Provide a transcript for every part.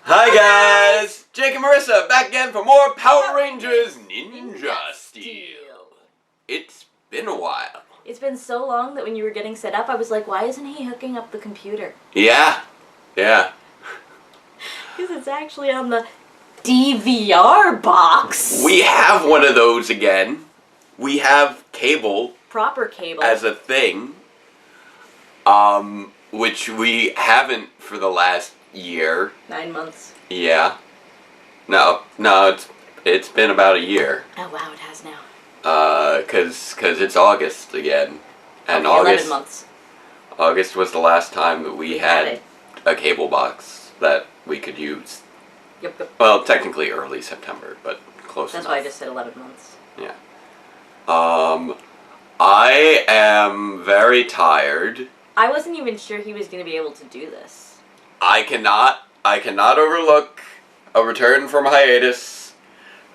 Hi guys! Jake and Marisa back again for more Power Rangers Ninja Steel. It's been a while. It's been so long that when you were getting set up, I was like, why isn't he hooking up the computer? Yeah. Because it's actually on the DVR box. We have one of those again. We have cable. Proper cable. As a thing. Which we haven't for the last year. 9 months. Yeah. No, it's been about a year. Oh wow, it has now. Cause it's August again. And okay, August 11 months. August was the last time that we had a cable box that we could use. Yep. Well, technically early September, but close enough. That's why I just said 11 months. Yeah. I am very tired. I wasn't even sure he was going to be able to do this. I cannot overlook a return from hiatus,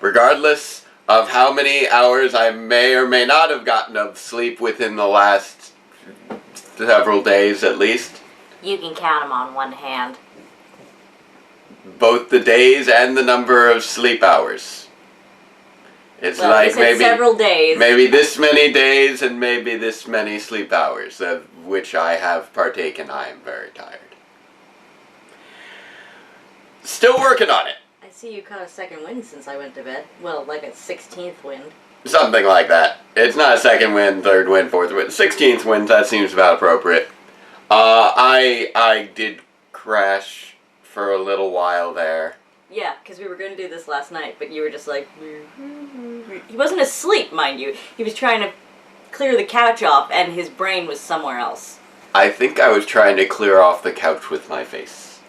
regardless of how many hours I may or may not have gotten of sleep within the last several days at least. You can count them on one hand. Both the days and the number of sleep hours. It's well, like maybe several days. Maybe this many days and maybe this many sleep hours, of which I have partaken. I am very tired. Still working on it. I see you caught a second wind since I went to bed. Well, like a 16th wind. Something like that. It's not a second wind, third wind, fourth wind. 16th wind, that seems about appropriate. I did crash for a little while there. Yeah, because we were going to do this last night, but you were just like... He wasn't asleep, mind you. He was trying to clear the couch off, and his brain was somewhere else. I think I was trying to clear off the couch with my face.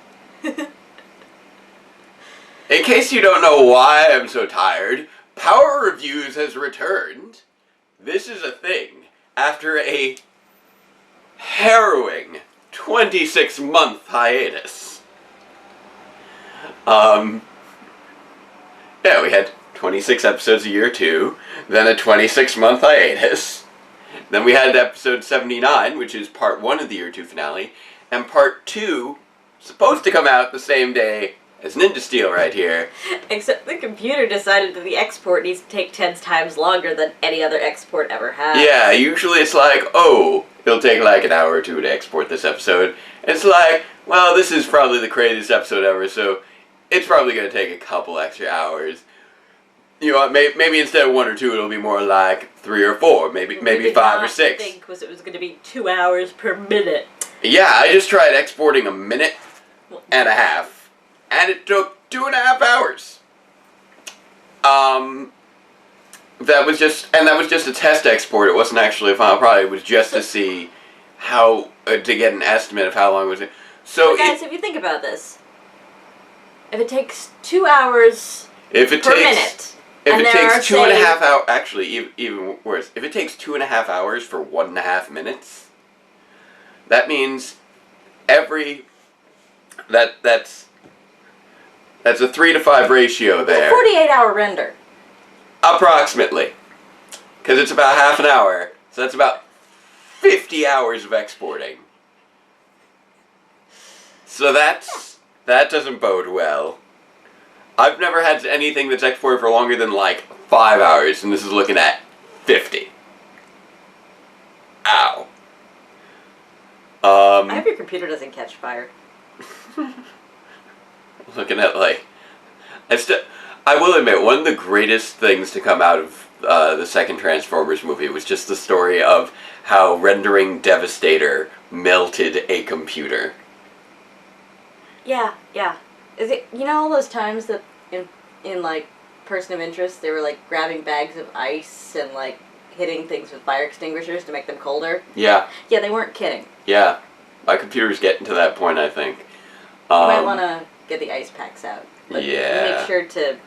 In case you don't know why I'm so tired, Power Reviews has returned. This is a thing. After a harrowing 26-month hiatus. Yeah, we had 26 episodes a year too, then a 26-month hiatus. Then we had episode 79, which is part 1 of the year 2 finale, and part 2, supposed to come out the same day as Ninja Steel right here. Except the computer decided that the export needs to take 10 times longer than any other export ever has. Yeah, usually it's like, oh, it'll take like an hour or two to export this episode. It's like, well, this is probably the craziest episode ever, so it's probably going to take a couple extra hours. You know, maybe instead of 1 or 2, it'll be more like 3 or 4, maybe 5 or 6. I think it was going to be 2 hours per minute. Yeah, I just tried exporting a minute and a half, and it took 2.5 hours. That was just a test export. It wasn't actually a final product. It was just to see how to get an estimate of how long it was. So guys, if you think about this, if it takes 2 hours per minute. If it takes 2.5 hours, actually, even worse, if it takes 2.5 hours for 1.5 minutes, that means that's a 3 to 5 ratio there. It's a 48-hour render. Approximately. Because it's about half an hour, so that's about 50 hours of exporting. So that doesn't bode well. I've never had anything that's exported for longer than like 5 hours, and this is looking at 50. Ow. I hope your computer doesn't catch fire. Looking at like... I will admit, one of the greatest things to come out of the second Transformers movie was just the story of how rendering Devastator melted a computer. Yeah. Is it, you know all those times that in like Person of Interest they were like grabbing bags of ice and like hitting things with fire extinguishers to make them colder? Yeah. Yeah, they weren't kidding. Yeah. My computer's getting to that point, I think. You might want to get the ice packs out. But yeah. Make sure to...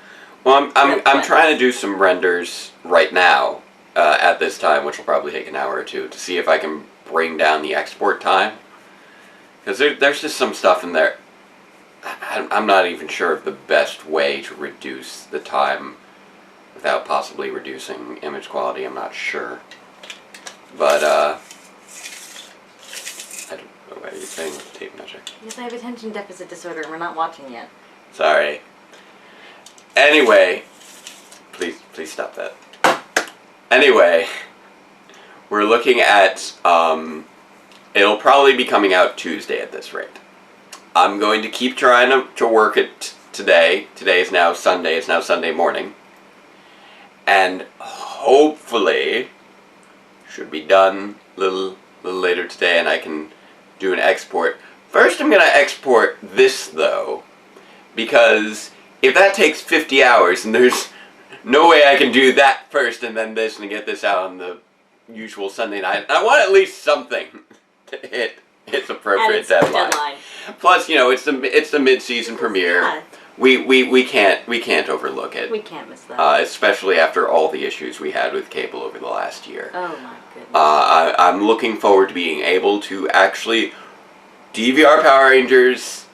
Well, I'm trying to do some renders right now at this time, which will probably take an hour or two, to see if I can bring down the export time. Because there's just some stuff in there. I'm not even sure of the best way to reduce the time without possibly reducing image quality. I'm not sure. But, I don't know. What are you saying with tape measure? Yes, I have attention deficit disorder and we're not watching yet. Sorry. Anyway, please stop that. Anyway, we're looking at, it'll probably be coming out Tuesday at this rate. I'm going to keep trying to work it today. Today is now Sunday. It's now Sunday morning. And hopefully, should be done a little later today, and I can do an export. First, I'm going to export this, though, because if that takes 50 hours, and there's no way I can do that first and then this and get this out on the usual Sunday night, I want at least something to hit its appropriate deadline. Plus, it's the mid-season premiere. Yeah. We can't overlook it. We can't miss that. Especially after all the issues we had with cable over the last year. Oh my goodness. I'm looking forward to being able to actually DVR Power Rangers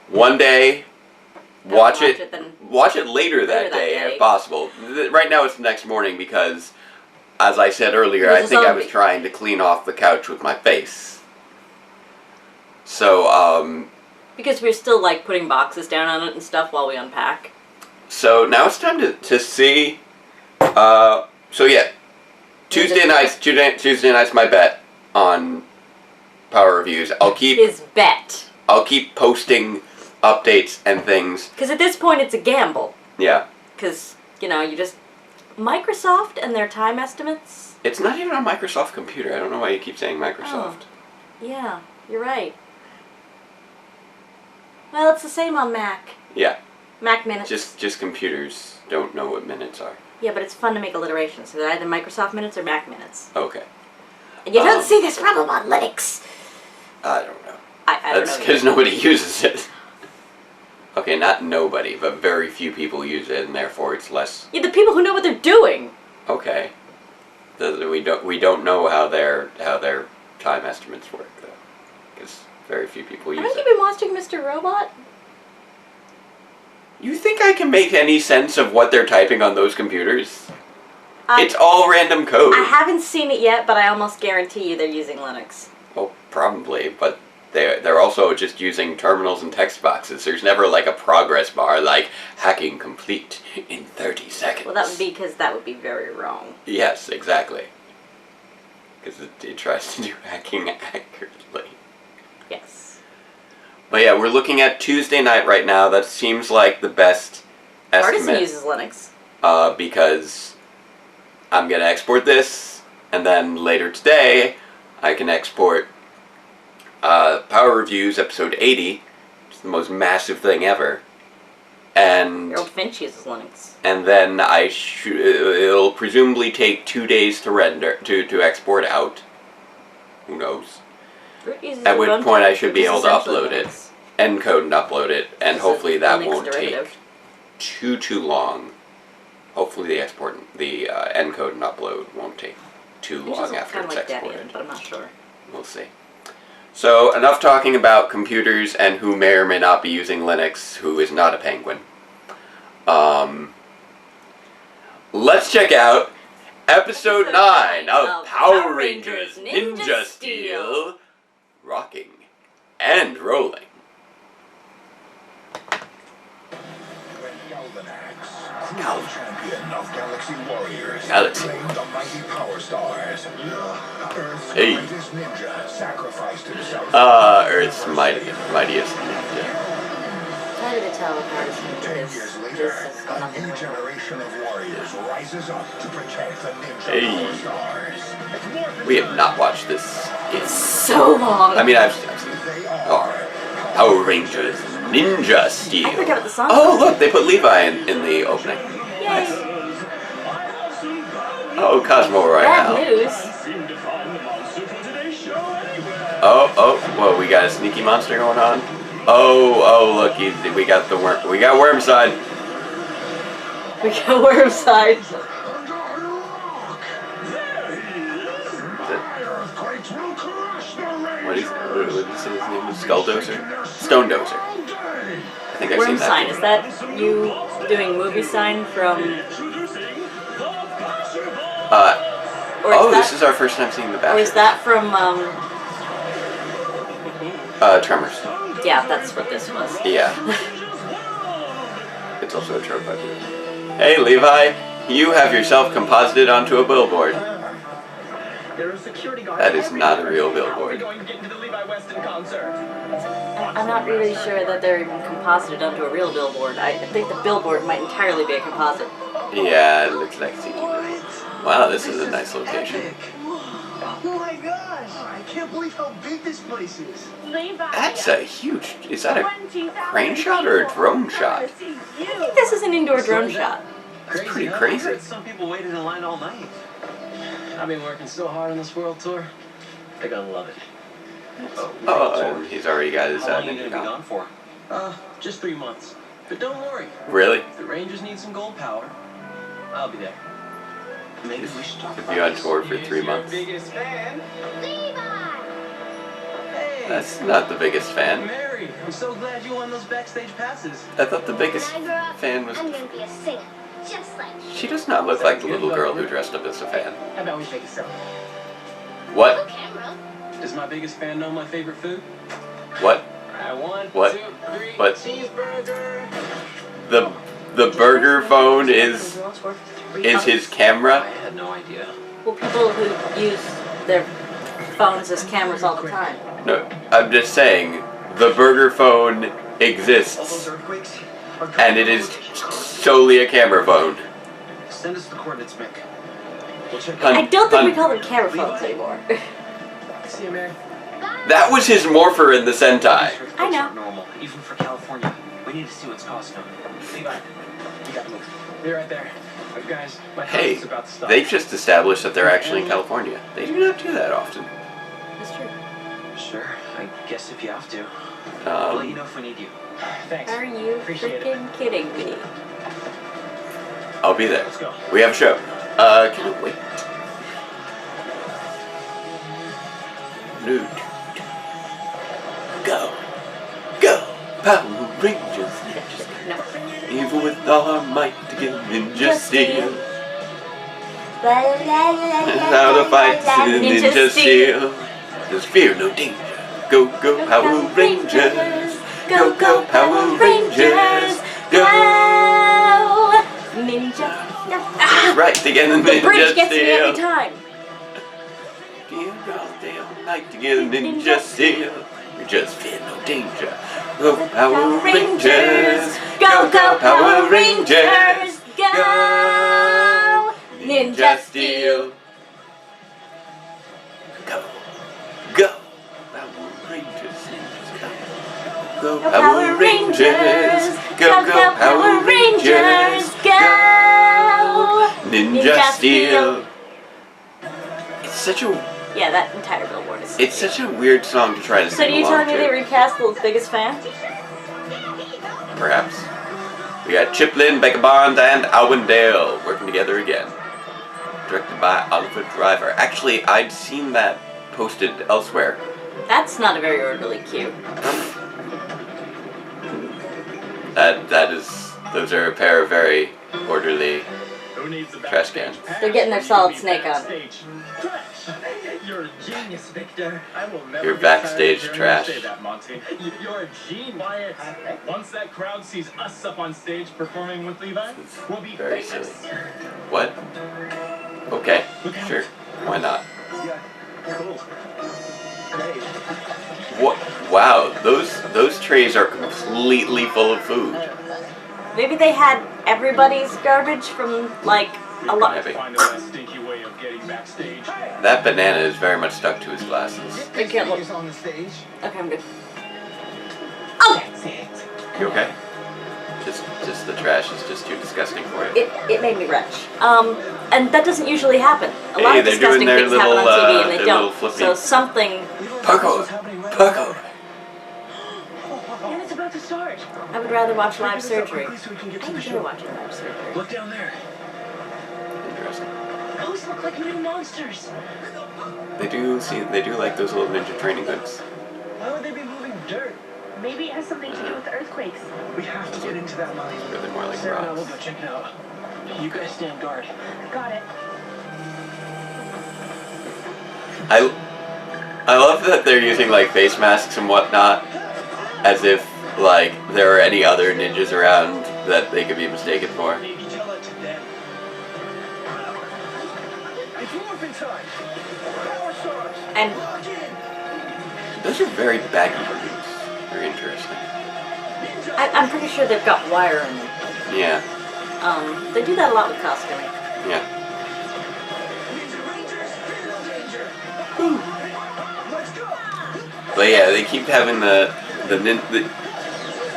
one day, watch it later that day if possible. Right now it's the next morning because, as I said earlier, I think I was trying to clean off the couch with my face. So, because we're still, like, putting boxes down on it and stuff while we unpack. So now it's time to see. So yeah, Tuesday night's my bet on Power Reviews. His bet. I'll keep posting updates and things. Because at this point it's a gamble. Yeah. Because, you just... Microsoft and their time estimates? It's not even a Microsoft computer. I don't know why you keep saying Microsoft. Oh, yeah, you're right. Well, it's the same on Mac. Yeah. Mac minutes. Just computers don't know what minutes are. Yeah, but it's fun to make alliterations. So they're either Microsoft minutes or Mac minutes. Okay. And you don't see this problem on Linux. I don't know. I don't know. That's because nobody uses it. Okay, not nobody, but very few people use it, and therefore it's less. Yeah, the people who know what they're doing. Okay. We don't know how their time estimates work though, because very few people use it. Haven't you been watching Mr. Robot? You think I can make any sense of what they're typing on those computers? It's all random code. I haven't seen it yet, but I almost guarantee you they're using Linux. Well, probably, but they're also just using terminals and text boxes. There's never like a progress bar like hacking complete in 30 seconds. Well, that would be because that would be very wrong. Yes, exactly. Because it tries to do hacking accurately. Yes. But yeah, we're looking at Tuesday night right now. That seems like the best estimate. Artisan uses Linux. Because I'm going to export this, and then later today, I can export Power Reviews episode 80. It's the most massive thing ever. And Your old Finch uses Linux. And then it'll presumably take 2 days to render, to export out. Who knows? At which point I should be able to upload it, encode and upload it, and hopefully that won't take too long. Hopefully the encode and upload won't take too long after it's exported. But I'm not sure. We'll see. So enough talking about computers and who may or may not be using Linux, who is not a penguin. Let's check out episode 9 of Power Rangers Ninja Steel, Rocking and Rolling. Champion of Galaxy Warriors. Galaxy. The mighty Power Stars. Earth's Hey. greatest ninja sacrificed himself. Earth's mightiest ninja. It's harder to tell what Artisan 10 is. years later, This is a nothing new more. generation of warriors rises up to protect the ninja Hey. Power Stars. We have not watched this in... So long. I mean, I've seen They are Power Rangers Ninja Steel. I forgot what the song Oh, was. look, they put Levi in the opening. Yay. Nice. Oh, Cosmo Bad Royale. news. Oh, well, we got a sneaky monster going on. Oh, look, we got the worm. We got Wormside. We got Wormside. What did he say his name was? Skulldozer? Stone Dozer. I think I've seen that. Wormsign, is that you doing movie sign from... This is our first time seeing the Bachelor. Or is that from, Tremors. Yeah, that's what this was. Yeah. That's also a trope, I believe. Hey, Levi, you have yourself composited onto a billboard. That is not a real billboard. I'm not really sure that they're even composited onto a real billboard. I think the billboard might entirely be a composite. Yeah, it looks like CG. Wow, this is a nice location. Oh my gosh! I can't believe how big this place is. That's a huge... Is that a crane shot or a drone shot? I think this is an indoor drone shot. It's pretty crazy. Some people waited in line all night. I've been working so hard on this world tour. They're gonna love it. Oh, and he's already got his How long are you gonna be ninja gone for? Just 3 months. But don't worry. Really? If the Rangers need some gold power, I'll be there. Maybe we should talk Could about be on this. tour for 3 months. Biggest fan. Hey. That's not the biggest fan. Mary, I'm so glad you won those backstage passes. I thought the biggest fan was... I'm gonna be a singer, just like you. She does not look like the little girl who dressed up as a fan. How about we take a selfie? What? Camera. Does my biggest fan know my favorite food? What? I want What? 2, 3, What? cheeseburger. The burger phone is his I camera? had no idea. Well, people who use their phones as cameras all the time. No, I'm just saying, the burger phone All those exists, earthquakes are and it is solely a camera phone. Send us the coordinates, Mick. We'll check Hun- I don't think we hun- call them camera phones anymore. See you, Mary. That was his morpher in the Sentai. I know. Aren't normal, even for California. We need to see what's costing them. Levi, we got to move. Be right there. Guys, my Hey, is about to stop. they've just established that they're actually in California. They do not do that often. That's true. Sure, I guess if you have to. I'll let you Um, know if we need you. Thanks. Are you Appreciate it. freaking kidding me? I'll be there. Let's go. We have a show. Can you wait? Nude. Go. Go. Power Rangers. No. Even with all our might to get ninja steel. How to fight ninja steel. There's fear, no danger. Go, go, Power Rangers. Go, go, Power Rangers. Go. Ninja. Right, to get the The bridge ninja gets me every steel. time. Dear all day, all night to get ninja steel. You just fear no danger. Go, Power Rangers. Go, go, Power Rangers. Go. Ninja Steel. Go. Go. Power Rangers. Go, Go, Power Rangers. Go, go, Power Rangers. Go. Ninja Steel. It's such a Yeah, that entire billboard is. It's such a weird song to try to So sing do you along tell me they to. recast the biggest fan? Perhaps. We got Chiplin, Becca Barnes, and Alwyn Dale working together again. Directed by Oliver Driver. Actually, I'd seen that posted elsewhere. That's not a very orderly cue. Those are a pair of very orderly. Who needs the Trash backstage can. pass? They're getting their You solid need snake on. backstage trash. You're a genius, Victor. I will never You're get tired of backstage hearing you trash. say that, Monty. You're a genius. Wyatt, once that crowd sees us up on stage performing with Levi, we'll be Very famous. silly. What? Okay, sure. Why not? Yeah, cool. Great. What? Wow, those trays are completely full of food. Maybe they had everybody's garbage from like a lot. Maybe. Find a less stinky way of getting backstage. That banana is very much stuck to his glasses. I can't look. He's on the stage. Okay, I'm good. Oh! You okay? Just the trash is just too disgusting for you. It made me retch. And that doesn't usually happen. A lot Hey, of they're disgusting doing their things happen on little, TV and they their don't. little flippy- So something. Parkour! Parkour! And it's about to start. I would rather watch live Pick this up surgery. quickly so we can get I to the enjoy show. watching live surgery. Look down there. Interesting. Those look like new monsters. They do like those little ninja training hooks. Why would they be moving dirt? Maybe it has something to do with the earthquakes. We have to get into that line. Really more like Sarah and I will rocks. go check it out. You guys stand guard. Got it. I love that they're using like face masks and whatnot, as if like there are any other ninjas around that they could be mistaken for. Maybe tell that to them. It's morphin' time. Power source. And Lock in. Those are very baggy boots. Very interesting. I'm pretty sure they've got wire in them. Yeah. They do that a lot with costuming. Yeah. Ninja Rangers, feel no danger. Let's go. But yeah, they keep having the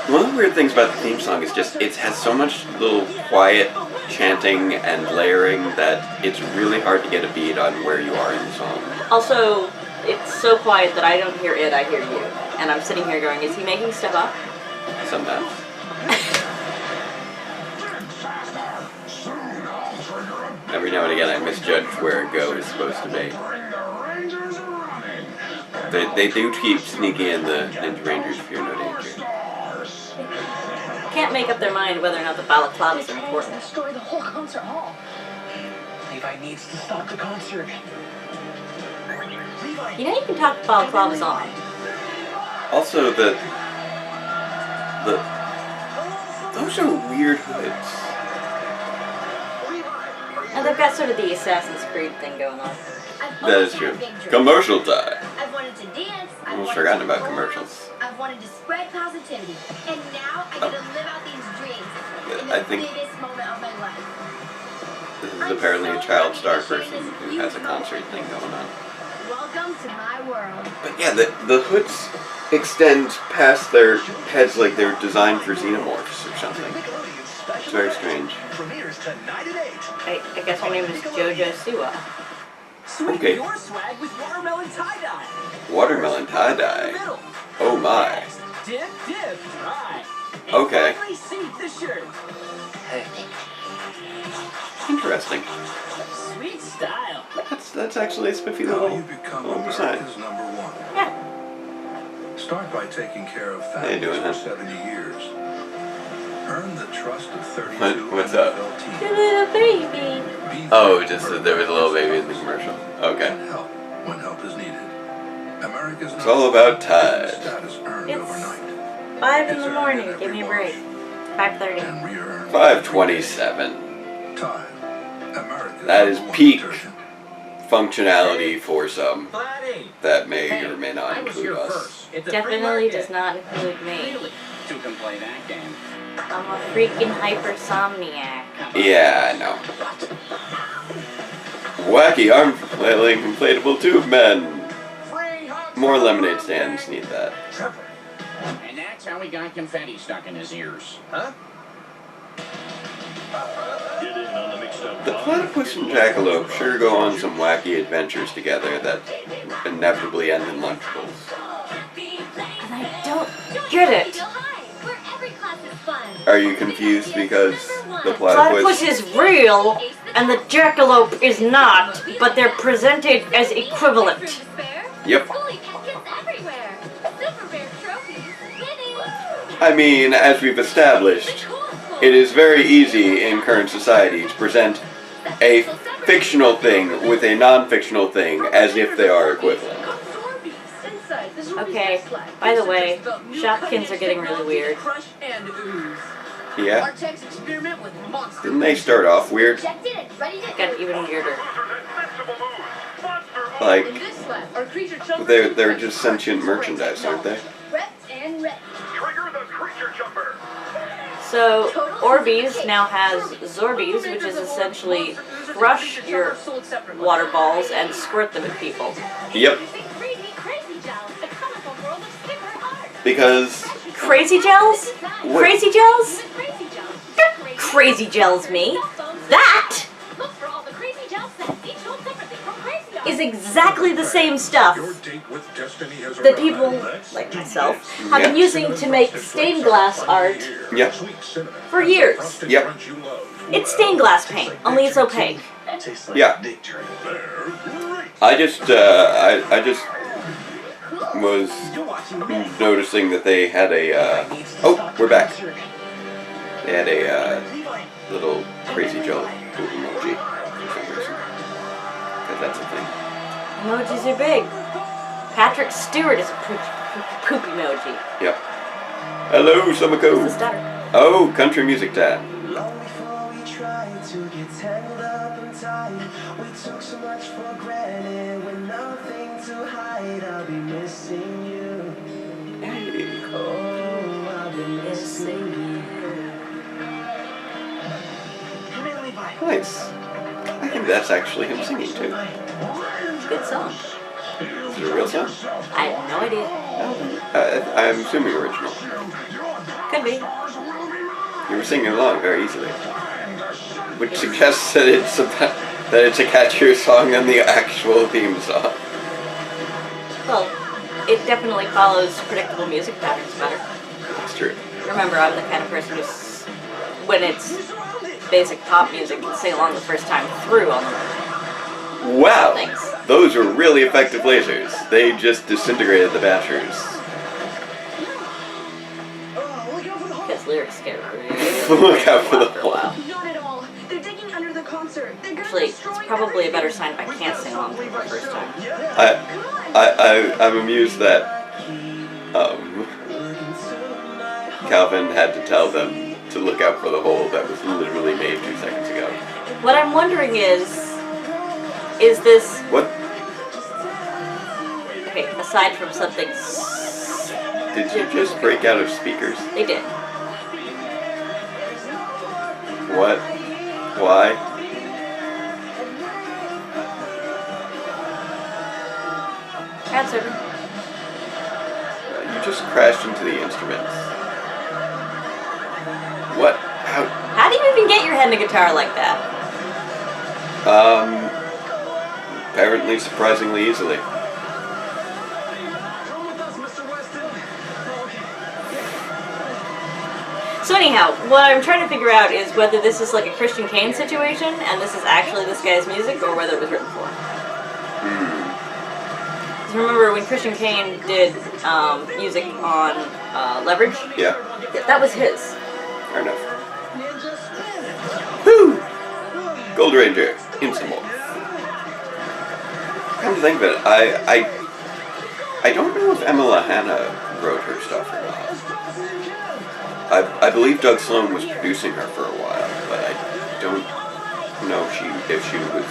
one of the weird things about the theme song is just it has so much little quiet chanting and layering that it's really hard to get a beat on where you are in the song. Also, it's so quiet that I don't hear it, I hear you. And I'm sitting here going, is he making stuff up? Sometimes. Every now and again I misjudge where Go is supposed to be. They do keep sneaking in the Ninja Rangers Fear No Danger. Can't make up their mind whether or not the balaclavas are important. Destroy the whole concert hall. Levi needs to stop the concert. You know you can talk balaclavas on. Also those are weird hoods. And they've got sort of the Assassin's Creed thing going on. That is true. Commercial time. I've wanted to dance. Almost forgotten about commercials. I've wanted to spread positivity. And now I get to live out these dreams. In I the think biggest moment of my life. this is apparently a child star person who has a concert thing going on. Welcome to my world. But yeah, the hoods extend past their heads like they're designed for xenomorphs or something. It's very strange. Premieres tonight at 8. I guess her name is JoJo Siwa. Sweep Okay. your swag with watermelon tie-dye. Watermelon tie-dye. Middle. Oh my. Dip, dip, dry. And Okay. finally seat the shirt. Interesting. Sweet style. That's actually a spiffy Now little you become design. America's #1. Yeah. Start by taking care of How you families doing, for huh? 70 years. Earn the trust of 32 What's up? NFL The teams. little baby. Be Oh, there just for that there was a little baby in the commercial. Okay. and help when help is needed. America's It's all about #1 Tide. status earned It's overnight 5 in It's the earned morning. at Give me a every break. 5:30. and re-earned 527. Tide. America's That is #1 peak detergent. functionality for some Buddy. that may Hey, or may not I was include here us. first. It's a free Definitely market. does not include me. Really? Two can play that game. I'm a freaking hypersomniac. Yeah, I know. Wacky arm flailing inflatable tube men. Free hot More chocolate lemonade stands need that. Trevor. And that's how he got confetti stuck in his ears. Huh? Get in on the mixed-up The platypus and jackalope sure go on some wacky adventures together that inevitably end in Lunchables. And I don't get it. Where every class is fun. Are you confused because the Platypus platypus... is real, and the jackalope is not, but they're presented as equivalent. Yep. Fully kids everywhere. Super Bear trophies. Winning. I mean, as we've established, it is very easy in current society to present a fictional thing with a non-fictional thing as if they are equivalent. Okay, by the way, Shopkins are getting really weird. Crush and ooze. Yeah? Our techs experiment with monsters. Didn't they start off weird? Checked in. Ready to Got even weirder. Like, In this lab, our creature jumpers they're and just crunch sentient springs merchandise, aren't they? Prepped and ready. Trigger the creature jumper. So, Orbeez now has Zorbeez, which is essentially crush your water balls and squirt them at people. Yep. Crazy gel. A colorful world of super art. Because... Crazy gels? What? Crazy gels? Crazy gel. Crazy gels me. That Look for all the crazy gel sets, each sold separately from Crazy Gel. is exactly the same stuff Your date with destiny has that arrived. people, like myself, have been using to make stained glass art Yep. Sweet cinnamon. for years. Frosted Yep. crunch you love. It's stained glass paint, only it's opaque. Tastes like Yeah. victory. They're great. I just was You're watching me. noticing that they had a, oh, we're back. They had a, little crazy gel poop emoji for some reason. Because that's a thing. Emojis are big. Patrick Stewart is a poop emoji. Yep. Hello, Who's the Sumiko. stutter? Oh, country music tab. Long before we tried to get tangled up and tied, we took so much for granted with nothing to hide. I'll be missing you. Hey. Oh, I'll be missing you. Come in, Levi. Nice. I think that's actually him singing too. It's a good song. Is it a real song? I have no idea. I'm assuming original. Could be. You were singing along very easily, which suggests that it's a catchier song than the actual theme song. Well, it definitely follows predictable music patterns better. It's true. Remember, I'm the kind of person who's, when it's basic pop music, can sing along the first time through on the Wow, Thanks. those were really effective lasers. They just disintegrated the bashers. because lyrics get really Look out for the after a hole. while. Not at all. They're digging under the concert. They're gonna Actually, it's destroy probably a better everything. sign if I can't sing along for the first time. I'm amused that Calvin had to tell them to look out for the hole that was literally made 2 seconds ago. What I'm wondering is this, What? okay, aside from something, Did you just break out of speakers? they did. What? Why? Cat server. You just crashed into the instruments. What? How do you even get your head in a guitar like that? Apparently surprisingly easily. So anyhow, what I'm trying to figure out is whether this is like a Christian Kane situation, and this is actually this guy's music, or whether it was written for him. 'Cause remember when Christian Kane did music on Leverage? Yeah, That was his. fair enough. Woo! Gold Ranger, Instamorph. Come to think of it, I don't know if Emma Hanna wrote her stuff or not. I believe Doug Sloan was producing her for a while, but I don't know if she was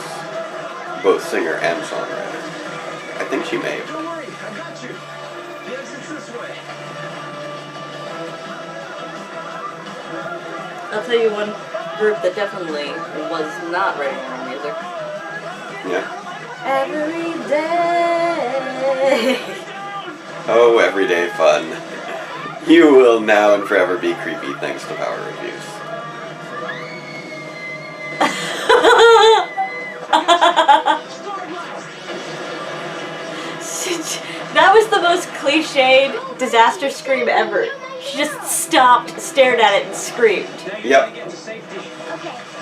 both singer and songwriter. I think she may have. Don't worry, I got you. The exit's this way. I'll tell you one group that definitely was not writing their own music. Yeah. Every day. Oh, everyday fun. You will now and forever be creepy thanks to Power Reviews. That was the most cliched disaster scream ever. She just stopped, stared at it, and screamed. Yep.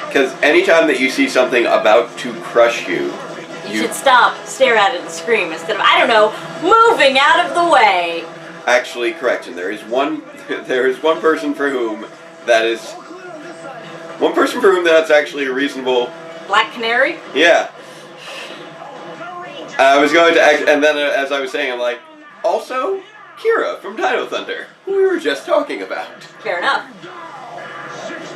Because anytime that you see something about to crush you, You should stop, stare at it, and scream instead of, I don't know, moving out of the way. actually, correction. There is one person for whom that's actually a reasonable. Black Canary? Yeah. I was going to act, and then as I was saying, I'm like, also Kira from Dino Thunder, who we were just talking about. Fair enough.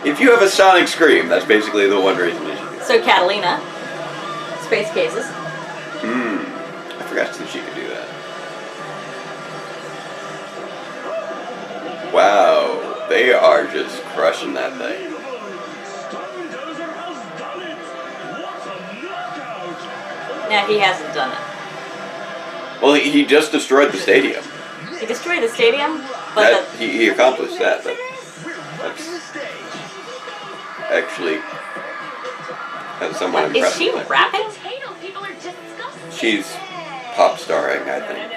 If you have a sonic scream, that's basically the one reason that you do. So Catalina, Space Cases. I forgot that she could do that. Wow, they are just crushing that thing. Nah, he hasn't done it. Well, he just destroyed the stadium. He destroyed the stadium, but He accomplished that. That's actually somewhat is impressive. she rapping? Potato people are disgusting. She's pop starring, I think.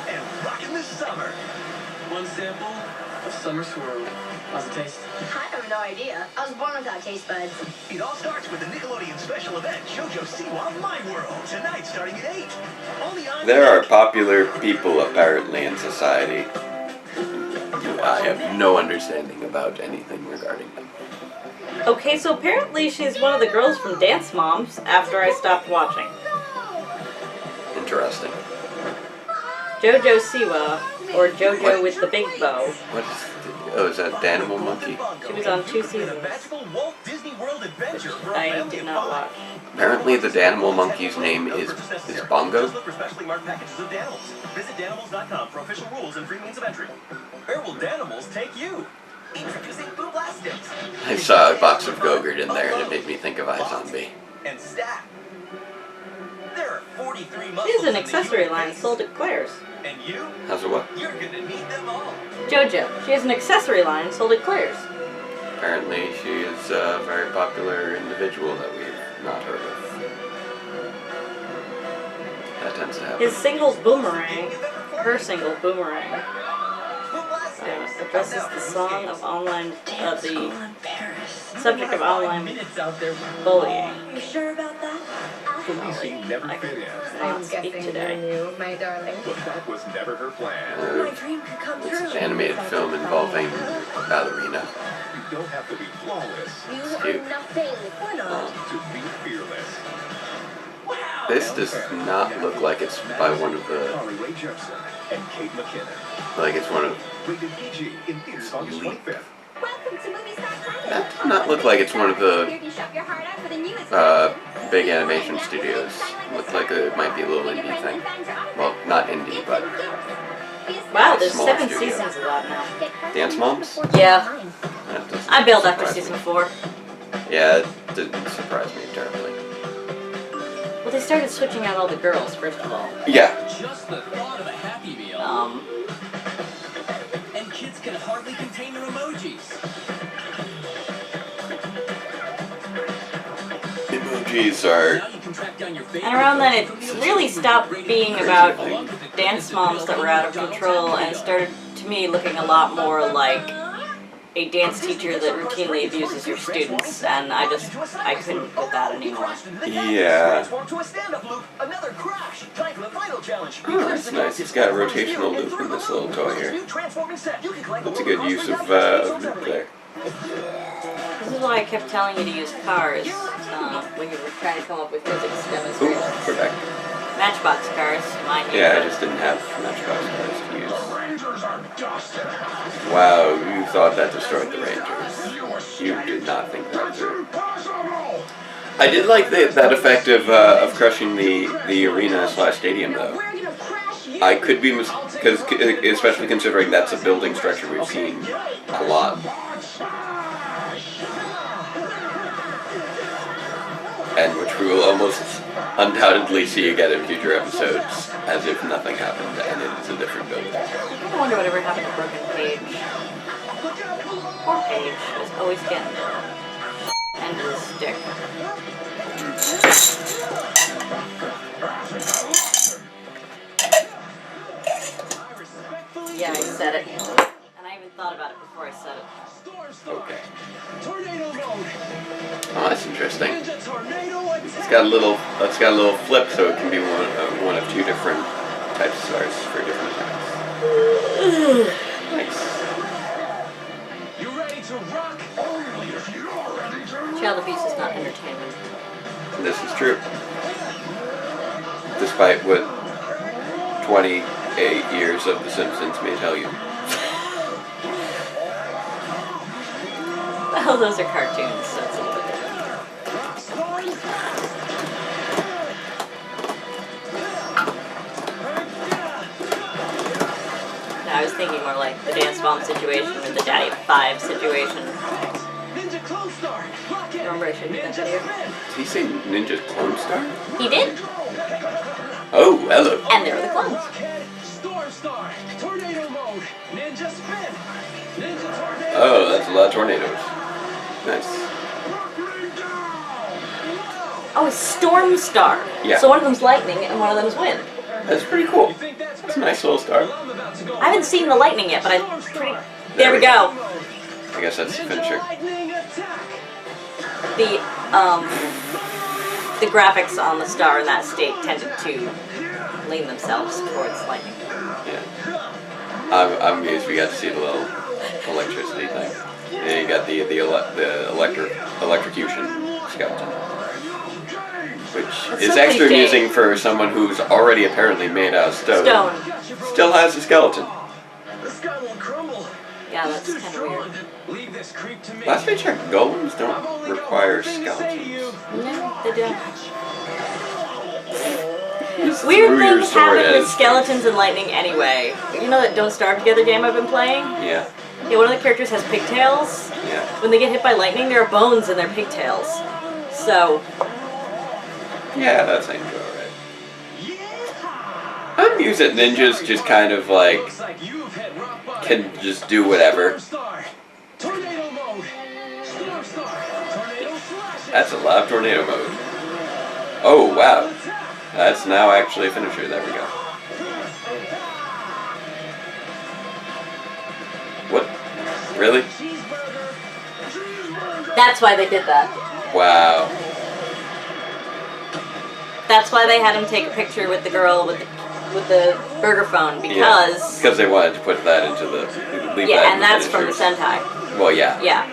And rockin' this summer. One sample of Summer Swirl. How's it taste? I have no idea. I was born without taste buds. It all starts with the Nickelodeon special event, JoJo Siwa My World, tonight starting at 8. Only on There are popular people apparently in society. I have no understanding about anything regarding them. Okay, so apparently she's one of the girls from Dance Moms after I stopped watching. Interesting. JoJo Siwa, or JoJo with the Big Bow. What is Oh, is that Danimal Monkey? She was on 2 seasons. Magical Walt Disney World adventure. I did not watch. Apparently the Danimal Monkey's name is Bongo. Just look for specially marked packages of Danimals. Visit Danimals.com for official rules and free means of entry. Where will Danimals take you? Introducing Boo Blastics. I saw a box of Gogurt in there and it made me think of iZombie. And Stack. There are 43 muscles. She has an in the accessory human line face. sold at Claire's. And you? How's it what? You're gonna need them all. JoJo. She has an accessory line sold at Claire's. Apparently she is a very popular individual that we've not heard of. That tends to happen. His single Boomerang, her single Boomerang, Boo Blastics. addresses the song of online, the subject of Five online minutes out there. bullying. You sure about that? Police never fit in, I didn't speak today. you, my darling. but that was never her plan. My dream could come It's true. an animated film involving ballerina. You don't have to be flawless You cute. are nothing. Why not? to be fearless. This does not look like it's by one of the, Holly Rae Jepsen and Kate McKinnon. like it's one of, Rated PG in theaters August 25th. Welcome to Movie Star Planet. that does not look like it's one of the Here to shop your heart out for the newest big animation studios. Looks like it might be a little indie thing. Well, not indie, but Wow, there's Smaller 7 studio. seasons of that now. Dance Moms? Yeah. That doesn't I bailed after surprise season me. 4. Yeah, it didn't surprise me terribly. Well, they started switching out all the girls, first of all. Yeah, Just the thought of a Happy Meal. And kids can hardly contain their emojis. emojis are, Now you can track down your favorite And around then, it cookie really meals. stopped being about Along with the dance moms that were out of control and started, to me, looking a lot more like a dance teacher that routinely abuses her students, and I couldn't with that anymore. Yeah. Transform to a stand-up loop. Another crash. Time for the final challenge. Oh, that's nice. It's got a rotational loop in this little toy here. That's a good use of loop there. This is why I kept telling you to use cars when you were trying to come up with physics Ooh, demonstrations. we're back. Matchbox cars, mine. Yeah, I just didn't have Matchbox cars to use. Rangers are dust. Wow, you thought that destroyed the Rangers. You did not think that through. Impossible. I did like that effect of crushing the arena / stadium though. I could be because especially considering that's a building structure we've seen a lot, and which we will almost undoubtedly see again in future episodes, as if nothing happened and it is a different building. I wonder whatever happened to Broken Page. Poor Page was always getting the end of the stick. Yeah, I said it. And I even thought about it before I said it. Okay. Tornado mode. Oh, that's interesting. Ninja tornado It's attack. got a little flip, so it can be one of two different types of stars for different attacks. Nice. You ready to rock? Only if you're ready to. Child abuse is not entertainment. This is true. Despite what 28 years of The Simpsons may tell you. Well, those are cartoons, so it's a little bit different. No, I was thinking more like the Dance Bomb situation with the Daddy of 5 situation. Ninja Clone Star. Rock it. Remember I showed you that video? Did he say Ninja Clone Star? He did, Oh, hello. and there were the clones. Rockhead. Storm Star. Tornado mode. Ninja spin. Ninja tornado. Oh, that's a lot of tornadoes. Nice. Oh, it's Storm Star. Yeah. So one of them's lightning and one of them's wind. That's pretty cool. It's a nice little star. Well, I'm about to go. I haven't seen the lightning yet, but Storm Star. there we go. I guess that's the Ninja finisher. lightning attack. The graphics on the star in that state tended to lean themselves towards lightning. Yeah. I'm amused we got to see the little electricity thing. Yeah, you got the electrocution skeleton. Which It's is so extra cliche. amusing for someone who's already apparently made out of stone. Stone. Still has a skeleton. The sky won't crumble. Yeah, Yeah, that's kind of weird. Leave this creep to me. Last I checked, golems I've don't only got require one thing to say to you. skeletons. No, they don't. Just Weird threw your things sword happen at with his skeletons and lightning anyway. You know that Don't Starve Together game I've been playing? face. Yeah, Yeah, one of the characters has pigtails. yeah. When they get hit by lightning, there are bones in their pigtails. So, Yeah, that seems alright. I'm amused that ninjas just kind of like Looks like you've hit rock bottom. can just do whatever. Storm star. Tornado mode. Storm star. Tornado slash. That's a lot of tornado mode. Oh wow, that's now actually a finisher. There we go. What? Really? that's why they did that. Wow. That's why they had him take a picture with the girl with the burger phone, because... Because they wanted to put that into the... leave that Yeah, in and the that's from the finishers. Sentai. Well, yeah. Yeah.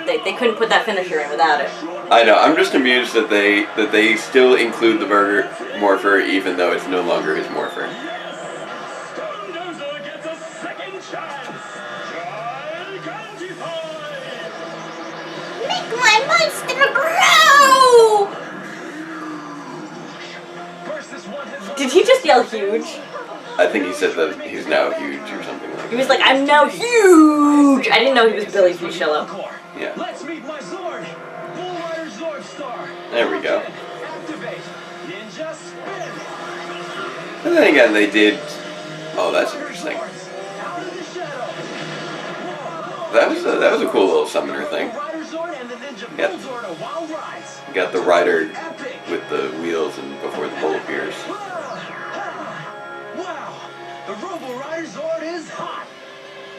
They couldn't put that finisher in without it. I know. I'm just amused that they still include the burger morpher even though it's no longer his morpher. Stondozer gets a second chance. Gigantify. Make my monster grow! Did he just yell huge? I think he said that he's now huge or something like He was like, I'm now huge! I didn't know he was Billy Fushillo. that. Yeah. Let's meet my Zord. Bull Rider Zord Star. There we go. Activate. Ninja spin. And then again, they did... Oh, that's interesting. Out of the shadow. That was a cool little summoner thing. Rider Zord and the Ninja Yep. Bull Zord are wild rides. You got the rider with the wheels and before the bull appears. Wow. The Robo Rider Zord is hot.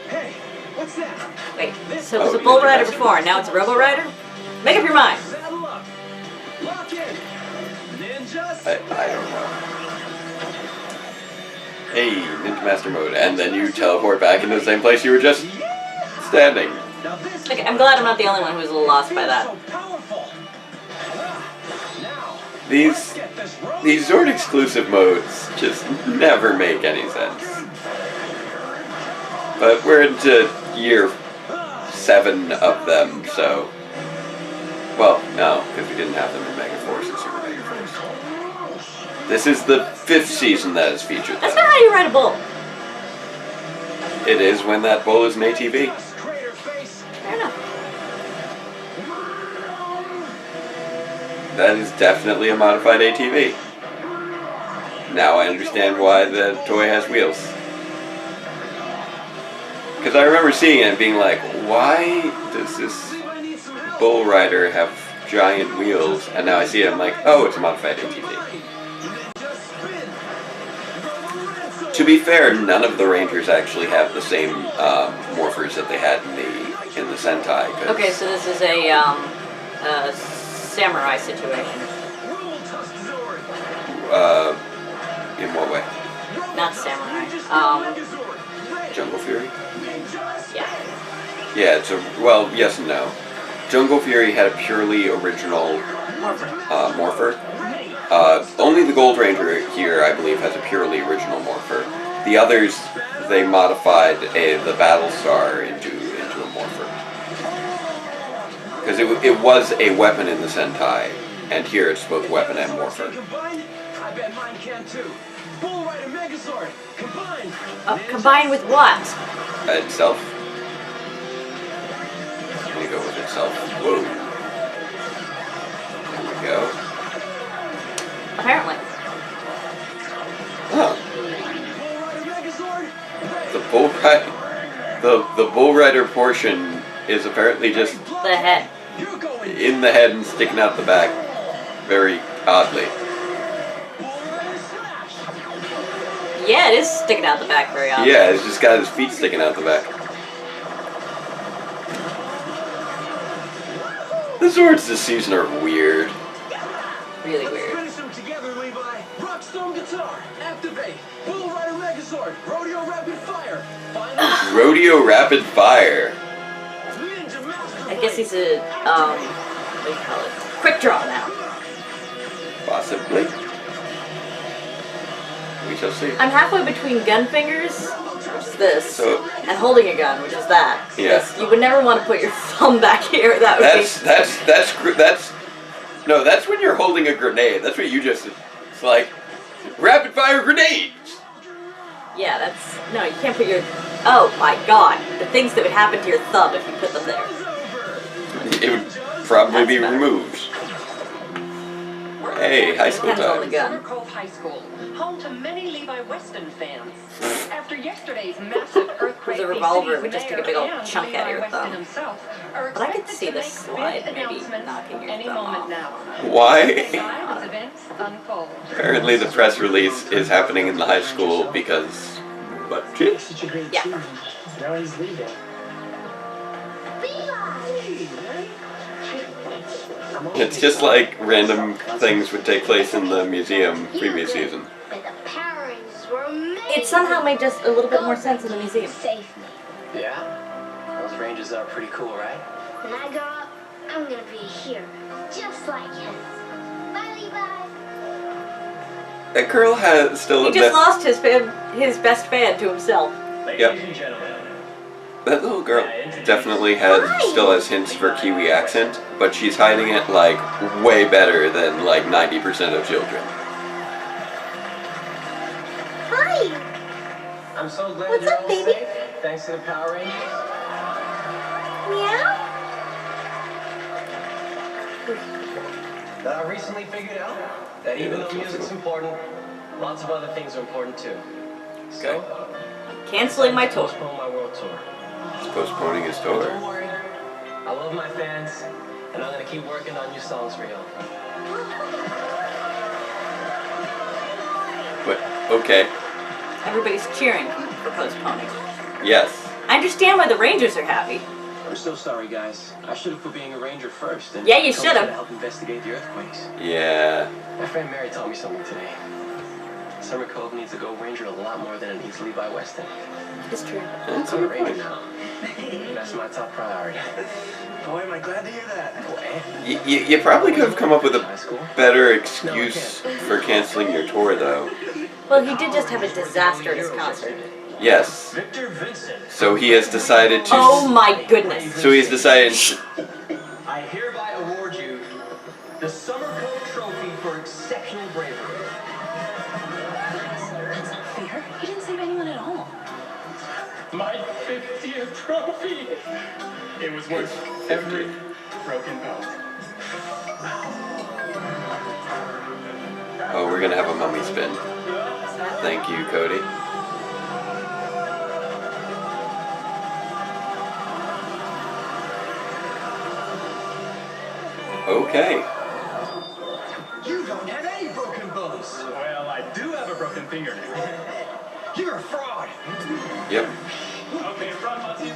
Hey, what's that? Wait, so it was Oh, a Bull Ninja Rider Master. before, and now it's a Robo Rider? Make up your mind. Saddle up. Lock in. Ninja I spin. don't know. Hey, Ninja Master mode. And then you teleport back into the same place you were just standing. Now this Okay, I'm glad I'm not the only one who was a little lost by that. so powerful. Now, These Zord exclusive modes just never make any sense. But we're into year 7 of them, so... Well, no, because we didn't have them in Mega Force and Super Mega Force. This is the 5th season that has featured That's them. not how you ride a bull. It is when that bull is an ATV. crater face. Fair enough. That is definitely a modified ATV. Now I understand why the toy has wheels. Because I remember seeing it and being like, why does this bull rider have giant wheels? And now I see it, I'm like, oh, it's a modified ATV. To be fair, none of the Rangers actually have the same morphers that they had in the Sentai. 'Cause, Okay, so this is a samurai situation. in what way? Not samurai. Jungle Fury? Yeah. Yeah, it's a, well, yes and no. Jungle Fury had a purely original morpher. Only the Gold Ranger here, I believe, has a purely original morpher. The others, they modified the Battlestar into a morpher. Because it was a weapon in the Sentai, and here it's both weapon and morpher. I bet mine can too. Bull Rider Megazord. Combined. Combined with what? Itself. I'm gonna go with itself. Whoa. There we go. Apparently. Oh. Bull Rider Megazord. The bull rider portion is apparently just The head. You're going. in the head and sticking out the back, very oddly. Bull Rider Slash. Yeah, it is sticking out the back very often. Yeah, it's just got his feet sticking out the back. The Zords this season are weird. Really weird. Finish them together, Levi. Rockstone guitar. Activate. Bull Rider Megazord. Rodeo Rapid Fire. Final. Rodeo Rapid Fire. Ninja Master. I guess he's a, what do you call it? Quick draw now. Possibly. We shall see. I'm halfway between Gunfingers is this, So- and holding a gun, which is that. Yeah. Because you would never want to put your thumb back here. That would No, that's when you're holding a grenade. That's what you just. It's like rapid fire grenades. Yeah, that's... No, you can't put your... Oh, my God. The things that would happen to your thumb if you put them there. It would probably be That's better. removed. Hey, high school Depends on the time. gun. Summer Cove High School, home to many Levi Weston fans. After yesterday's massive earthquake, With a the revolver, it city's would just take a mayor big old and chunk out of your Levi Weston thumb. himself are But I could expected see to the make slide big maybe announcements knocking your any thumb moment off. now. Why? Live as events unfold. Apparently, the press release is happening in the high school because budget. Such a great Yeah. team. Now he's leaving. It's just like random things would take place in the museum previous season. But the Power Rangers were amazing. It somehow made just a little bit more sense in the museum. Save me. Yeah? Those Rangers are pretty cool, right? When I grow up, I'm gonna be a hero, just like him. Bye, Levi. That girl has still He a just lost his best fan to himself. Ladies Yep. and gentlemen, That little girl definitely still has hints of her Kiwi accent, but she's hiding it like way better than like 90% of children. Hi. I'm so glad What's you're up, all baby? safe. Thanks to the Power Rangers. Meow. That I recently figured out that even though music's important, lots of other things are important too. So, Canceling my tour. postpone my world tour. He's postponing his Don't tour. worry, I love my fans, and I'm gonna keep working on new songs for y'all. But, okay. Everybody's cheering for postponing. Yes. I understand why the Rangers are happy. I'm so sorry, guys. I should have quit being a ranger first. And Yeah, you come should have. to help investigate the earthquakes. Yeah. My friend Mary taught me something today. Summer Cove needs a Gold Ranger a lot more than it needs Levi Weston. It's true. That's a I'm a good ranger point. now. That's my top priority. boy, am I glad to hear that. You probably could have come up with High a school? better excuse for canceling your tour, though. Well, he did just have a disaster at his concert. Yes. Victor Vincent, So he has decided to. Oh my goodness. So he's decided. I hereby award you the Summer Cove Trophy for exceptional bravery. That's not fair. He didn't save anyone at all. My 50th trophy! It was worth every broken bone. Oh, we're gonna have a mummy spin. Thank you, Cody. Okay. You don't have any broken bones. Well, I do have a broken fingernail. You're a fraud. Yep. Okay, front my teeth.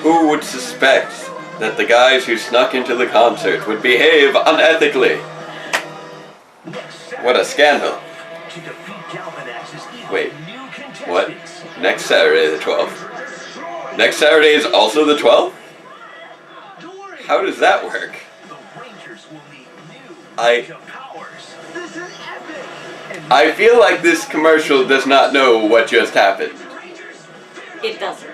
Who would suspect that the guys who snuck into the concert would behave unethically? What a scandal. To defeat Galvanax's evil Wait, new what? contestants. Next Saturday the 12th? Next Saturday is also the 12th? Don't worry. How does that work? The Rangers will need new I- ninja powers. This is epic. And I feel like this commercial does not know what just happened. Rangers, It doesn't.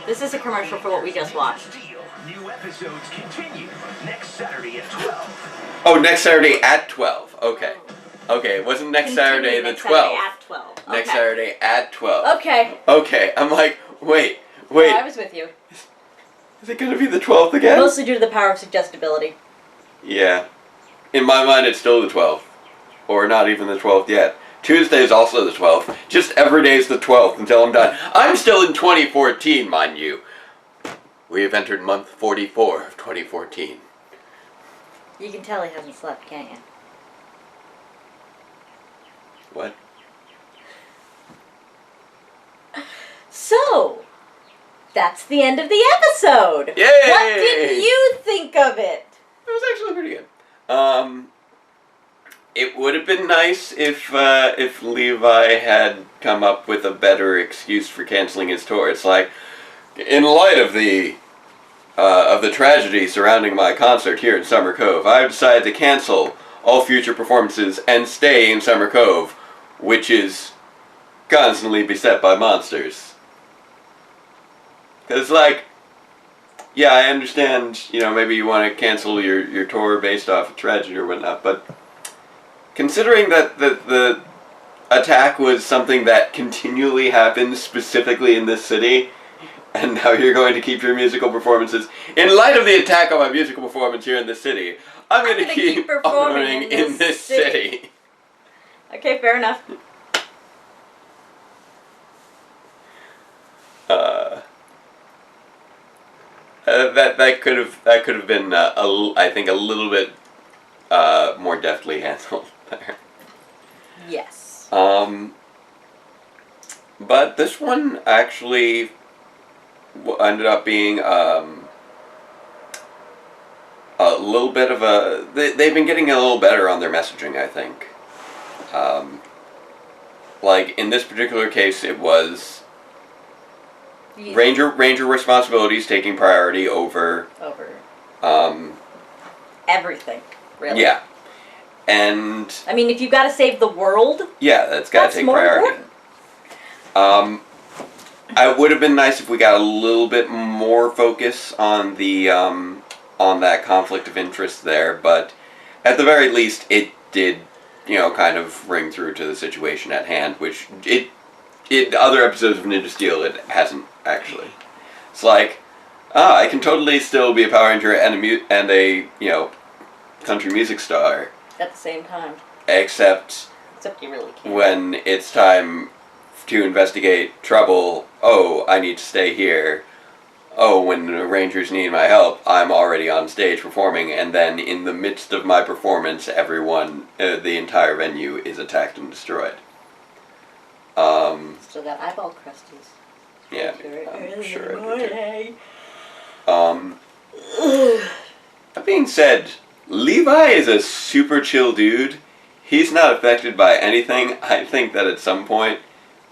This is a commercial for what we just watched. deal. New episodes continue next Saturday at 12. Oh, next Saturday at 12. Okay. Okay, it wasn't next Saturday the Next Saturday 12th. at 12. Next Okay. Saturday at 12. Okay. Okay, I'm like, wait. No, I was with you. Is it gonna be the 12th again? Mostly due to the power of suggestibility. Yeah. In my mind, it's still the 12th. Or not even the 12th yet. Tuesday is also the 12th. Just every day is the 12th until I'm done. I'm still in 2014, mind you. We have entered month 44 of 2014. You can tell he hasn't slept, can't you? What? So, that's the end of the episode. Yay! What did you think of it? It was actually pretty good. It would have been nice if Levi had come up with a better excuse for canceling his tour. It's like, in light of the tragedy surrounding my concert here in Summer Cove, I've decided to cancel all future performances and stay in Summer Cove, which is constantly beset by monsters. Because, like, yeah, I understand, you know, maybe you want to cancel your tour based off a tragedy or whatnot, but considering that the attack was something that continually happens specifically in this city, and now you're going to keep your musical performances, in light of the attack on my musical performance here in this city, I'm going to keep performing in this city. Okay, fair enough. That could have been I think a little bit more deftly handled there. Yes. But this one actually ended up being a little bit of a. They've been getting a little better on their messaging, I think. Like in this particular case, it was. Ranger responsibilities taking priority over everything, really. Yeah. And I mean, if you've got to save the world, yeah, that's got to take priority. Important. It would have been nice if we got a little bit more focus on the on that conflict of interest there, but at the very least it did, you know, kind of ring through to the situation at hand, which it other episodes of Ninja Steel it hasn't actually. It's like, I can totally still be a Power Ranger and a you know, country music star at the same time. Except you really can't. When it's time to investigate trouble, oh, I need to stay here. Oh, when the Rangers need my help, I'm already on stage performing, and then in the midst of my performance, everyone, the entire venue is attacked and destroyed. Still got eyeball crusties. Yeah, I'm sure I do. That being said, Levi is a super chill dude. He's not affected by anything. I think that at some point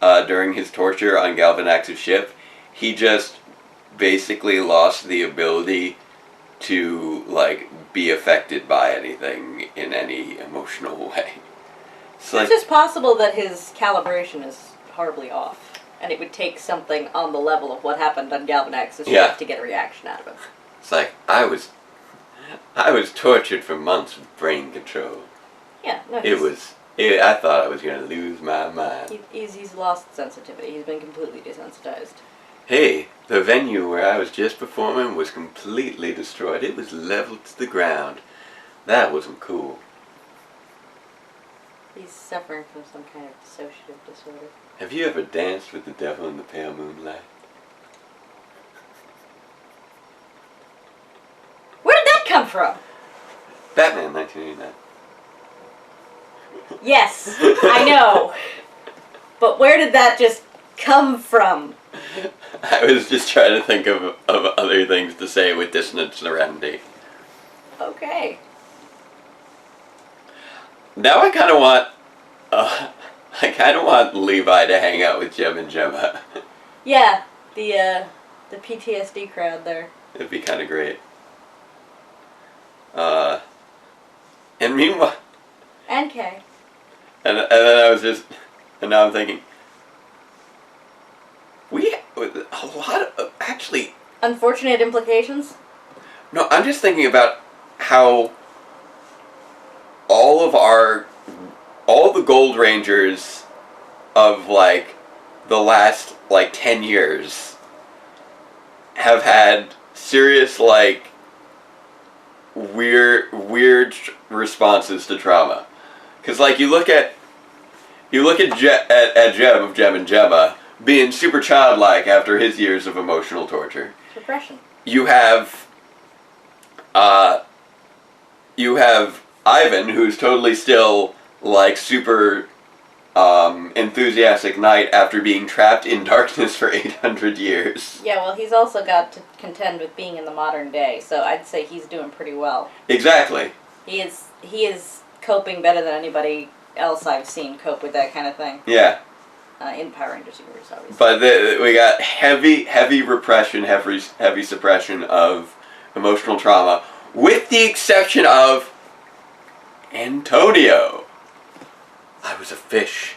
during his torture on Galvanax's ship, he just basically lost the ability to like be affected by anything in any emotional way. It's just possible that his calibration is horribly off, and it would take something on the level of what happened on Galvanax's ship to get a reaction out of him. It's like I was tortured for months with brain control. Yeah, no, I thought I was going to lose my mind. He's lost sensitivity. He's been completely desensitized. Hey, the venue where I was just performing was completely destroyed. It was leveled to the ground. That wasn't cool. He's suffering from some kind of dissociative disorder. Have you ever danced with the devil in the pale moonlight? Where did that come from? Batman, 1989. Yes, I know. But where did that just come from? I was just trying to think of other things to say with dissonant serenity. Okay. Now I kind of want Levi to hang out with Jem and Gemma. Yeah, the PTSD crowd there. It'd be kind of great. And meanwhile... And Kay. And then I was just... And now I'm thinking... A lot of... Actually... Unfortunate implications? No, I'm just thinking about how... all the Gold Rangers of, like, the last, like, 10 years have had serious, like, weird responses to trauma. Because, like, you look at Jem of Jem and Gemma being super childlike after his years of emotional torture. Repression. You have Ivan, who's totally still, like, super enthusiastic knight after being trapped in darkness for 800 years. Yeah, well, he's also got to contend with being in the modern day, so I'd say he's doing pretty well. Exactly. He is coping better than anybody else I've seen cope with that kind of thing. Yeah. In Power Rangers universe, obviously. But we got heavy repression, heavy suppression of emotional trauma, with the exception of Antonio. I was a fish,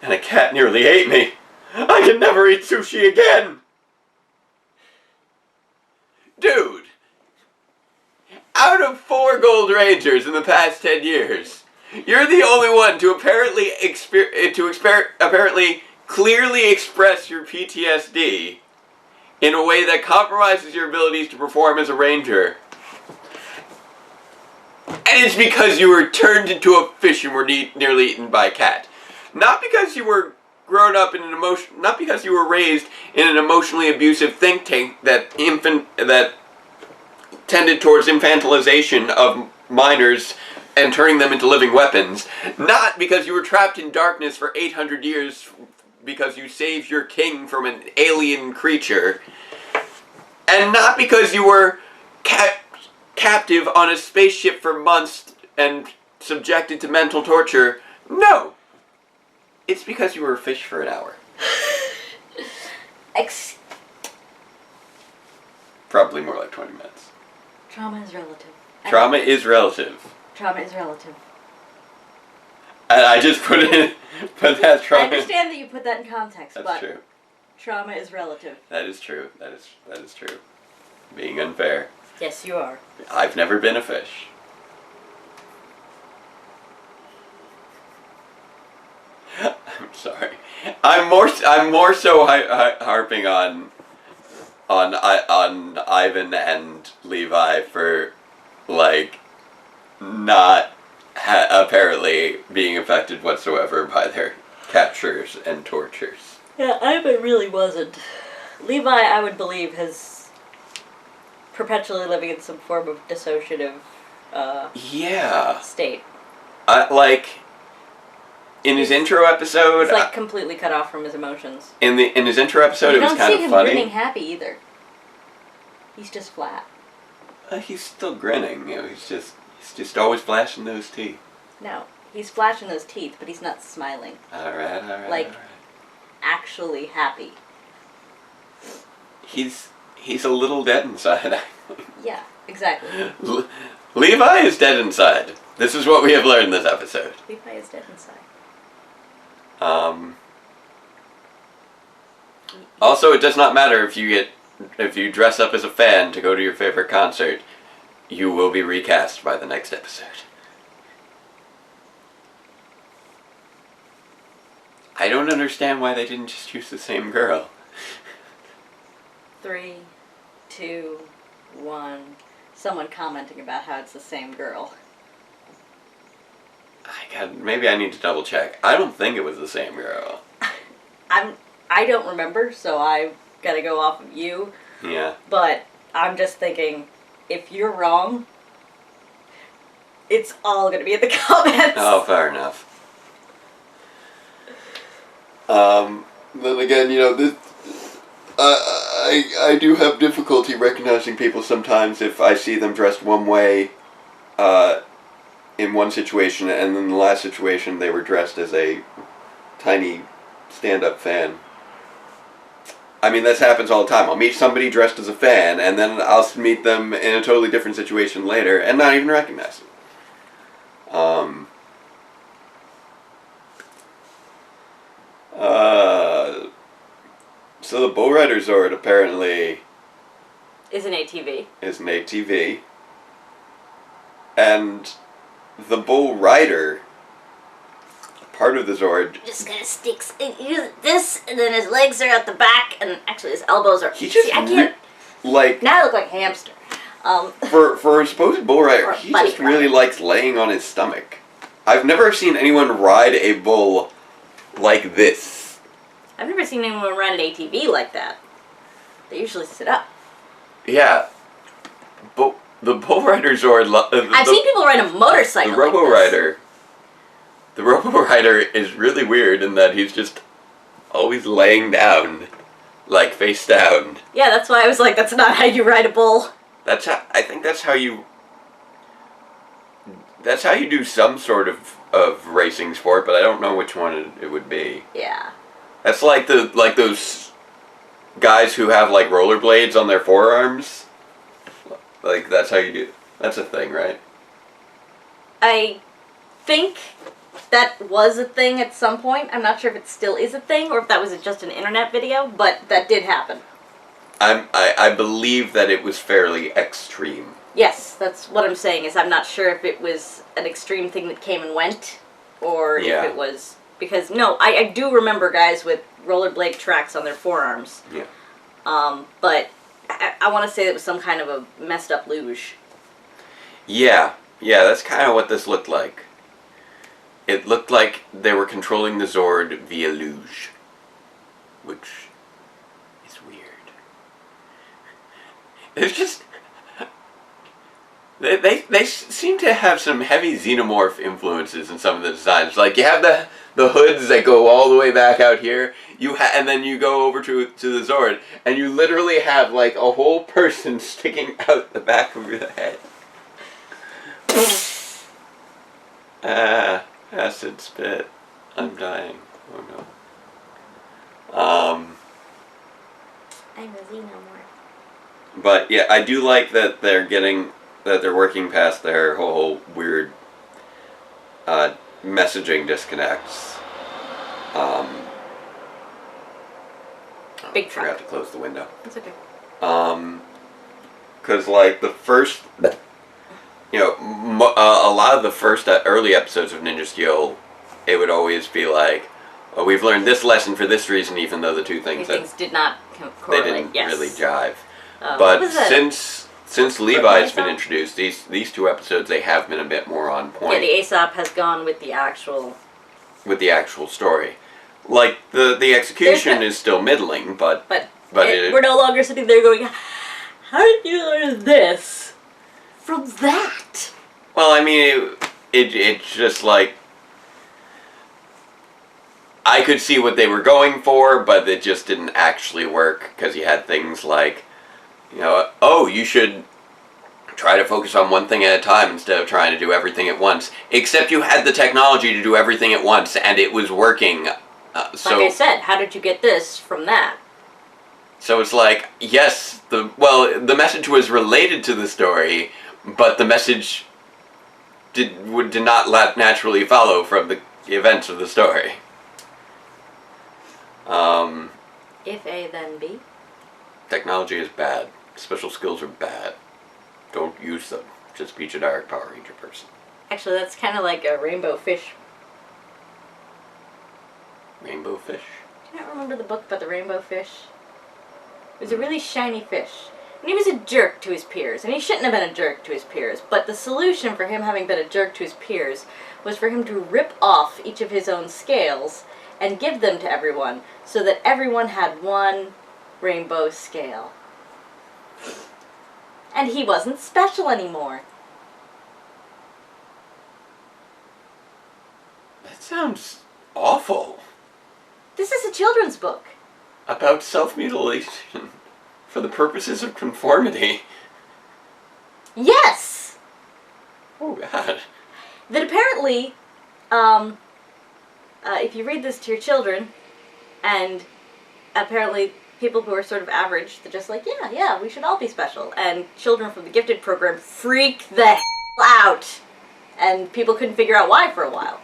and a cat nearly ate me. I can never eat sushi again. Dude! Out of 4 Gold Rangers in the past 10 years, you're the only one to apparently clearly express your PTSD in a way that compromises your abilities to perform as a ranger. And it's because you were turned into a fish and were nearly eaten by a cat. Not because you were grown up in not because you were raised in an emotionally abusive think tank that tended towards infantilization of minors and turning them into living weapons. Not because you were trapped in darkness for 800 years because you saved your king from an alien creature. And not because you were captive on a spaceship for months and subjected to mental torture. No! It's because you were a fish for an hour. Probably more like 20 minutes. Trauma is relative. Trauma is relative. Trauma is relative. And I just put that trauma. I understand that you put that in context, That's but true. Trauma is relative. That is true. That is true. Being unfair. Yes, you are. I've never been a fish. I'm sorry. I'm more so harping on Ivan and Levi for like not apparently being affected whatsoever by their captures and tortures. Yeah, Ivan really wasn't. Levi, I would believe, has perpetually living in some form of dissociative state. Like in his intro episode, he's like completely cut off from his emotions. In his intro episode, it was kind of funny. You don't see him grinning happy either. He's just flat. He's still grinning. You know, he's just always flashing those teeth. No, he's flashing those teeth, but he's not smiling. All right. Like, actually happy. He's a little dead inside. Yeah, exactly. Levi is dead inside. This is what we have learned this episode. Levi is dead inside. Also, it does not matter if you dress up as a fan to go to your favorite concert. You will be recast by the next episode. I don't understand why they didn't just use the same girl. 3, 2, 1. Someone commenting about how it's the same girl. Maybe I need to double check. I don't think it was the same girl. I don't remember, so I gotta go off of you. Yeah. But I'm just thinking, if you're wrong, it's all gonna be in the comments. Oh, fair enough. Then again, you know, this. I do have difficulty recognizing people sometimes if I see them dressed one way, in one situation, and in the last situation they were dressed as a tiny stand-up fan. I mean, this happens all the time. I'll meet somebody dressed as a fan, and then I'll meet them in a totally different situation later, and not even recognize them. So the Bull Rider Zord apparently is an ATV. And the Bull Rider, part of the Zord, just kind of sticks this, and then his legs are at the back, and actually his elbows are. He just like now I look like a hamster. For a supposed bull rider, he just really likes laying on his stomach. I've never seen anyone ride a bull like this. I've never seen anyone ride an ATV like that. They usually sit up. Yeah, but the Bull Rider Zord. I've seen people ride a motorcycle. The Robo Rider. The Robo Rider is really weird in that he's just always laying down, like face down. Yeah, that's why I was like, that's not how you ride a bull. I think that's how you do some sort of racing sport, but I don't know which one it would be. Yeah. That's like those guys who have like rollerblades on their forearms. Like that's how you do. That's a thing, right? I think that was a thing at some point. I'm not sure if it still is a thing or if that was just an internet video, but that did happen. I believe that it was fairly extreme. Yes, that's what I'm saying, is I'm not sure if it was an extreme thing that came and went, or Yeah. if it was... Because, no, I do remember guys with rollerblade tracks on their forearms. Yeah. But I want to say it was some kind of a messed up luge. Yeah, that's kind of what this looked like. It looked like they were controlling the Zord via luge, which is weird. It's just... They seem to have some heavy xenomorph influences in some of the designs. Like, you have the hoods that go all the way back out here, and then you go over to the Zord, and you literally have, like, a whole person sticking out the back of your head. Acid spit. I'm dying. Oh no. I'm a xenomorph. But yeah, I do like that they're working past their whole weird messaging disconnects. Big I truck. forgot to close the window. It's okay. Because like the first, a lot of the first early episodes of Ninja Skill, it would always be like, oh, we've learned this lesson for this reason, even though the two things did not they correlate. didn't really jive. What But was that? since Levi's been Marisa? introduced, these two episodes, they have been a bit more on Yeah, point the Aesop has gone with the actual... with the actual story. Like the execution There's is still middling, but we're no longer sitting there going, how did you learn this from that? well, I mean, it's just like I could see what they were going for, but it just didn't actually work because you had things like, oh, you should try to focus on one thing at a time instead of trying to do everything at once. Except you had the technology to do everything at once, and it was working. Like I said, how did you get this from that? So it's like, yes, the message was related to the story, but the message did not naturally follow from the events of the story. If A, then B. Technology is bad. Special skills are bad. Don't use them. Just be a generic Power Ranger person. Actually, that's kind of like a rainbow fish. Rainbow fish? Do you not remember the book about the rainbow fish? It was a really shiny fish. And he was a jerk to his peers. And he shouldn't have been a jerk to his peers. But the solution for him having been a jerk to his peers was for him to rip off each of his own scales and give them to everyone so that everyone had one rainbow scale. And he wasn't special anymore. That sounds awful. This is a children's book. About self-mutilation for the purposes of conformity. Yes! Oh, God. That apparently, if you read this to your children, and apparently people who are sort of average, they're just like, yeah, we should all be special. And children from the gifted program freak the hell out. And people couldn't figure out why for a while.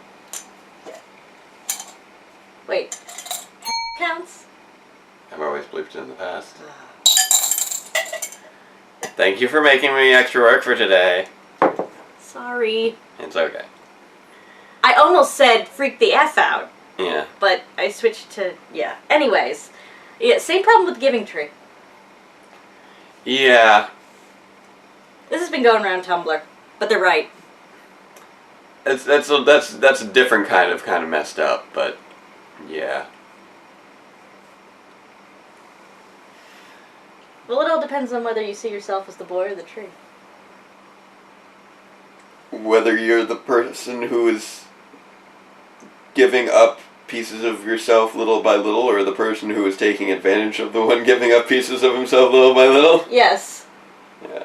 Wait. Counts? I've always believed in the past. Thank you for making me extra work for today. Sorry. It's okay. I almost said freak the F out. Yeah. But I switched to, yeah. Anyways. Yeah, same problem with Giving Tree. Yeah. This has been going around Tumblr. But they're right. That's a different kind of messed up, but yeah. Well, it all depends on whether you see yourself as the boy or the tree. Whether you're the person who is giving up pieces of yourself little by little, or the person who is taking advantage of the one giving up pieces of himself little by little. Yes. Yeah.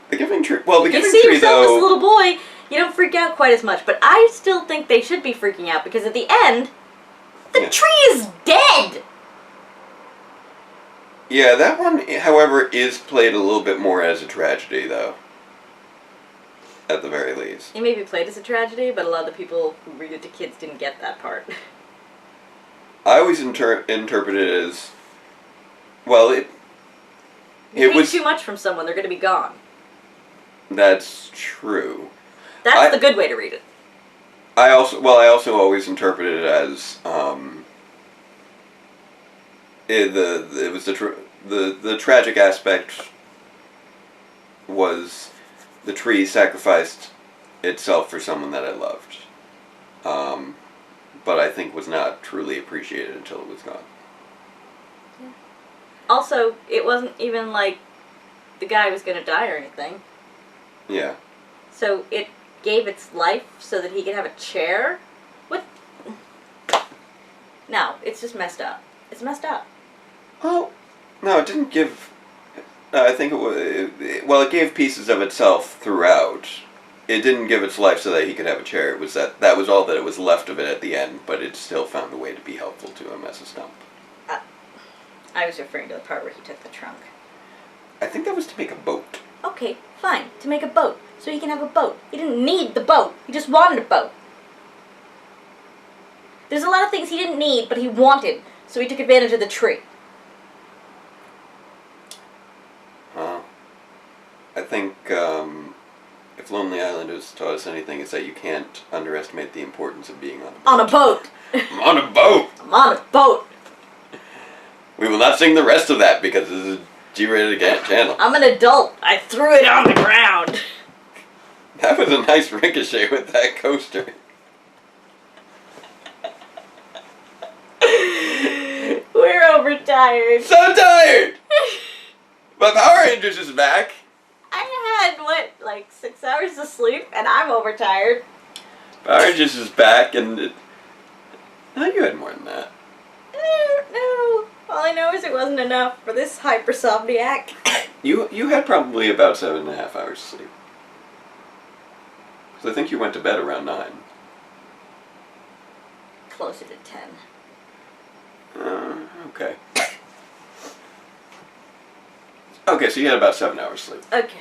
The Giving Tree. Well, the If you Giving see Tree, yourself though. as a little boy, you don't freak out quite as much. But I still think they should be freaking out because at the end, the tree is dead. Yeah, that one, however, is played a little bit more as a tragedy, though. At the very least. It may be played as a tragedy, but a lot of the people who read it to kids didn't get that part. I always interpret it as, well, You It take was. too much from someone, they're going to be gone. That's true. That's the good way to read it. I also always interpreted it as it was the tragic aspect was the tree sacrificed itself for someone that I loved, but I think was not truly appreciated until it was gone. Also, it wasn't even like the guy was going to die or anything. Yeah. So it gave its life so that he could have a chair? What? No, it's just messed up. It's messed up. Oh, no, it didn't give. I think it was. It gave pieces of itself throughout. It didn't give its life so that he could have a chair. It was that was all that it was left of it at the end, but it still found a way to be helpful to him as a stump. I was referring to the part where he took the trunk. I think that was to make a boat. Okay, fine. To make a boat. So he can have a boat. He didn't need the boat. He just wanted a boat. There's a lot of things he didn't need, but he wanted. So he took advantage of the tree. I think if Lonely Island has taught us anything, it's that you can't underestimate the importance of being on a boat. On a boat. I'm on a boat! I'm on a boat. We will not sing the rest of that because this is a G-rated channel. I'm an adult. I threw it on the ground. That was a nice ricochet with that coaster. We're overtired. So tired! But Power Rangers is back. I had, like 6 hours of sleep, and I'm overtired. Power Rangers is back, and no, you had more than that. No. All I know is it wasn't enough for this hypersomniac. You had probably about 7.5 hours of sleep. Because I think you went to bed around 9. Closer to 10. Okay. Okay, so you had about 7 hours sleep. Okay.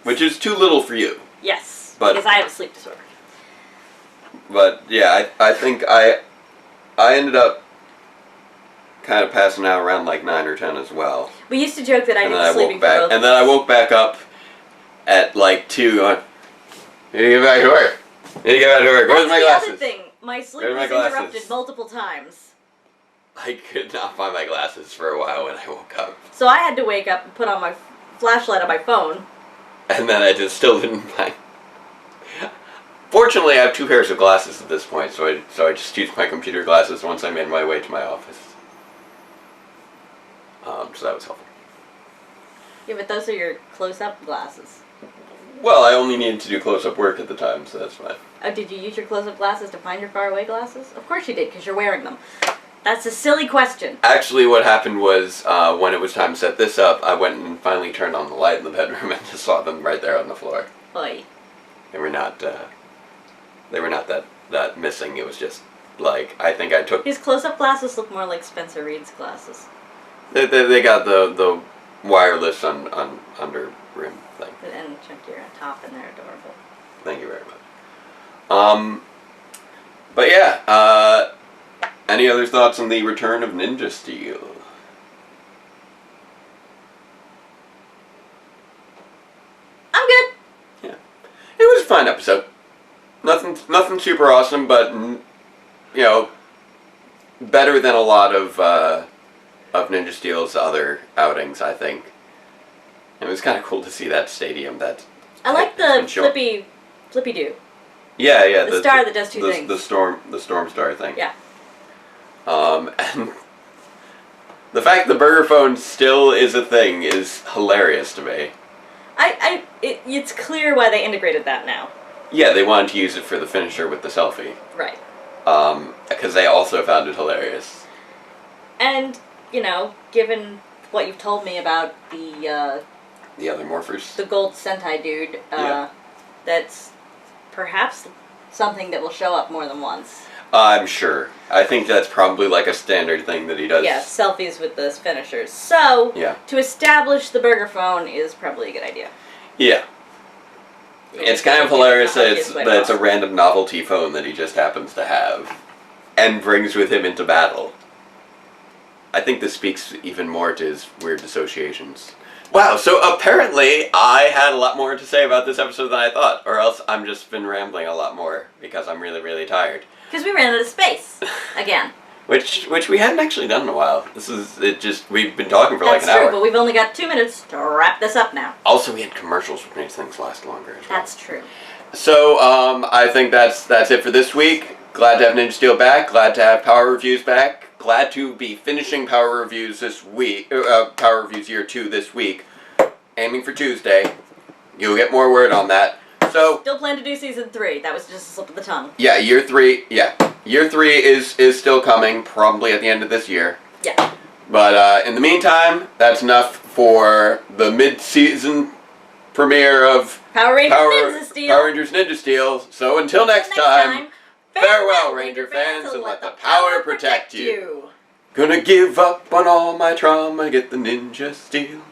Which is too little for you. Yes. But, because I have a sleep disorder. But yeah, I think I ended up kind of passing out around like 9 or 10 as well. We used to joke that I And did then the sleeping for both. and then I woke back up at like 2 going, "You need to get back to work. You need to get back to work. Where's my That's the glasses?" other thing. My sleep Where's my was glasses? interrupted multiple times. I could not find my glasses for a while when I woke up. So I had to wake up and put on my flashlight on my phone. And then I just still didn't find. Fortunately, I have 2 pairs of glasses at this point, so I just used my computer glasses once I made my way to my office. So that was helpful. Yeah, but those are your close-up glasses. Well, I only needed to do close-up work at the time, so that's fine. Oh, did you use your close-up glasses to find your far-away glasses? Of course you did, because you're wearing them. That's a silly question. Actually, what happened was, when it was time to set this up, I went and finally turned on the light in the bedroom and just saw them right there on the floor. Oy. They were not that missing. It was just, like, I think I took... His close-up glasses look more like Spencer Reed's glasses. They got the wireless under rim thing. And chunkier on top, and they're adorable. Thank you very much. But yeah, any other thoughts on the return of Ninja Steel? I'm good. Yeah, it was a fine episode. Nothing super awesome, but better than a lot of Ninja Steel's other outings, I think. It was kind of cool to see that stadium. I like the flippy do. Yeah. The star that does two things. The storm star thing. Yeah. And the fact the burger phone still is a thing is hilarious to me. It's clear why they integrated that now. Yeah, they wanted to use it for the finisher with the selfie. Right. Because they also found it hilarious. And, given what you've told me about the other morphers? The gold Sentai dude, that's perhaps something that will show up more than once. I'm sure. I think that's probably like a standard thing that he does. Yeah, selfies with those finishers. So, to establish the burger phone is probably a good idea. Yeah. It's kind of hilarious that it's a random novelty phone that he just happens to have and brings with him into battle. I think this speaks even more to his weird dissociations. Wow, so apparently I had a lot more to say about this episode than I thought, or else I'm just been rambling a lot more because I'm really, really tired. Because we ran out of space again. Which we hadn't actually done in a while. We've been talking for like an That's true, hour. but we've only got 2 minutes to wrap this up now. Also, we had commercials, which makes things last longer as well. That's true. So, I think that's it for this week. Glad to have Ninja Steel back. Glad to have Power Reviews back. Glad to be finishing Power Reviews this week. Power Reviews Year 2 this week. Aiming for Tuesday. You'll get more word on that. So Still plan to do season 3. That was just a slip of the tongue. yeah, Year 3. Yeah, Year 3 is still coming, probably at the end of this year. Yeah. But in the meantime, that's enough for the mid-season premiere of Power Rangers Ninja Steel. Power Rangers Ninja Steel. So until next time, farewell, Ranger fans, and let the power protect you. Gonna give up on all my trauma, get the Ninja Steel.